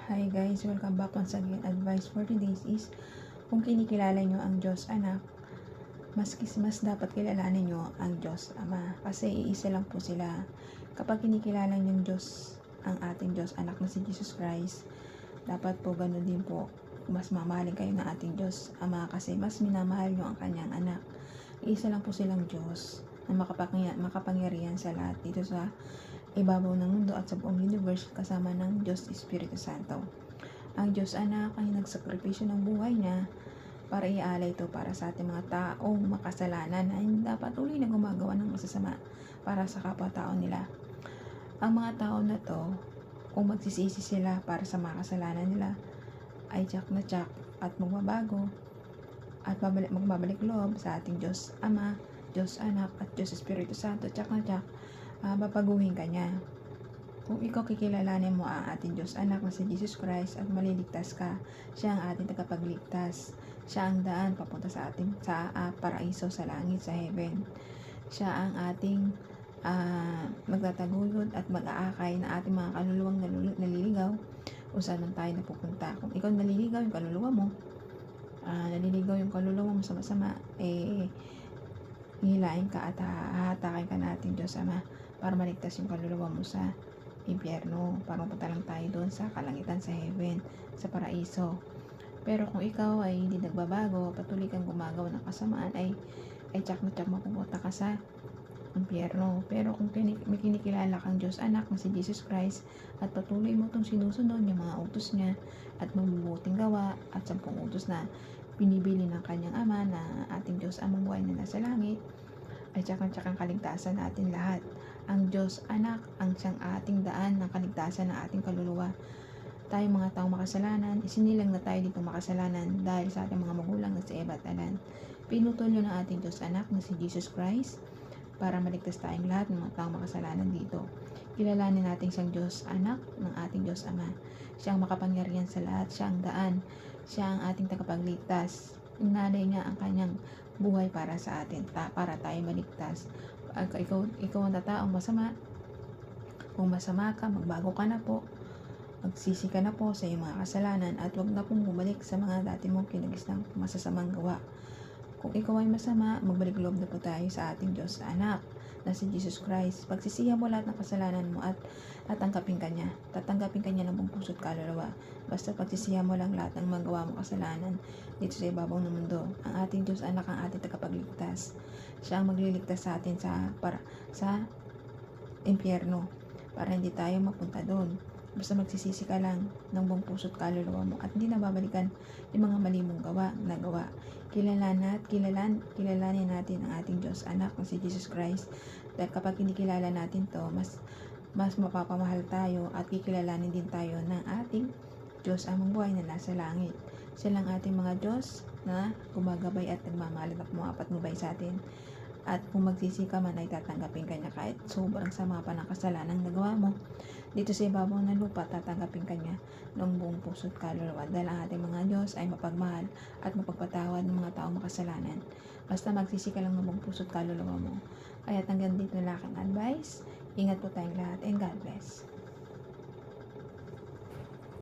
Hi guys, welcome back once again. Advice for today's is, kung kinikilala nyo ang Diyos Anak, mas dapat kilalanin nyo ang Diyos Ama. Kasi iisa lang po sila. Kapag kinikilala nyo ang Diyos, ang ating Diyos Anak na si Jesus Christ, dapat po ganun din po, mas mamahalin kayo ng ating Diyos Ama. Kasi mas minamahal nyo ang kanyang anak. Iisa lang po silang Diyos na makapangyarihan sa lahat dito sa ibabaw ng mundo at sa buong universe, kasama ng Diyos Espiritu Santo. Ang Diyos Anak ay nagsakripisyo ng buhay niya para ialay ito para sa ating mga taong makasalanan na hindi dapat tuloy na gumagawa ng masasama para sa kapwa-tao nila. Ang mga tao na to, kung magsisisi sila para sa mga kasalanan nila, ay tiyak na tiyak at magbabago at magbabalik loob sa ating Diyos Ama, Diyos Anak at Diyos Espiritu Santo. Tiyak na tiyak babaguhin ka niya. Kung ikaw kikilalanin mo ang ating Diyos Anak na si Jesus Christ at maliligtas ka, siya ang ating tagapagligtas. Siya ang daan papunta sa ating paraiso sa langit, sa heaven. Siya ang ating magtataguyod at mag-aakay na ating mga kaluluwang naliligaw kung saan man tayo napupunta. Kung ikaw naliligaw yung kaluluwa mo, naliligaw yung kaluluwa mo sa masama, hihilain ka at hahatakin ka natin Diyos Ama para maligtas yung kaluluwa mo sa impyerno, para mapunta lang tayo doon sa kalangitan, sa heaven, sa paraiso. Pero kung ikaw ay hindi nagbabago, patuloy kang gumagawa ng kasamaan, ay tsak na tsak mapupunta ka sa impyerno. Pero kung may kinikilala kang Diyos Anak na si Jesus Christ at patuloy mo itong sinusunod yung mga utos niya at mabubuting gawa at 10 utos na pinibili ng kanyang Ama na ating Diyos Amang buhay na nasa langit, ay tsak ang kaligtasan natin lahat. Ang Diyos Anak ang siyang ating daan ng kaligtasan ng ating kaluluwa. Tayo mga taong makasalanan, isinilang na tayo dito makasalanan dahil sa ating mga magulang na si Eva at Adan. Pinutulyo ng ating Diyos Anak na si Jesus Christ para maligtas tayong lahat ng mga taong makasalanan dito. Kilalanin natin siyang Diyos Anak ng ating Diyos Ama. Siya ang makapangyarihan sa lahat, siya ang daan, siya ang ating tagapagligtas. Inalay niya ang kanyang buhay para sa atin, para tayo maligtas. Ikaw ang taong masama, kung masama ka, magbago ka na po, magsisi ka na po sa iyong mga kasalanan at huwag na pong bumalik sa mga dati mong kinagisnang masasamang gawa. Kung ikaw ay masama, magbalik loob na po tayo sa ating Diyos Anak na si Jesus Christ. Pagsisihan mo lahat ng kasalanan mo at tatanggapin ka niya. Tatanggapin ka niya ng buong puso't kaluluwa. Basta pagsisihan mo lang lahat ng magawa mong kasalanan dito sa ibabaw ng mundo. Ang ating Diyos Anak ang ating tagapagligtas. Siya ang magliligtas sa atin sa impyerno para hindi tayo mapunta doon. Basta magsisisi ka lang ng buong puso't kaluluwa mo at hindi na babalikan yung mga mali mong nagawa. Kilalanin natin ang ating Diyos Anak na si Jesus Christ. Dahil kapag kinikilala natin to, mas mapapamahal tayo at kikilalanin din tayo ng ating Diyos Amang buhay na nasa langit. Silang ating mga Diyos na gumagabay at nagmamahal at mapatnubay sa atin. At kung magsisi ka man, ay tatanggapin ka niya kahit sobrang sama pa ng kasalanan nagawa mo. Dito sa ibabaw ng lupa, tatanggapin ka niya ng buong puso't kaluluwa. Dahil ang ating mga Diyos ay mapagmahal at mapagpatawad ng mga taong makasalanan. Basta magsisi ka lang ng buong puso't kaluluwa mo. Kaya hanggang dito na aking advice. Ingat po tayong lahat and God bless.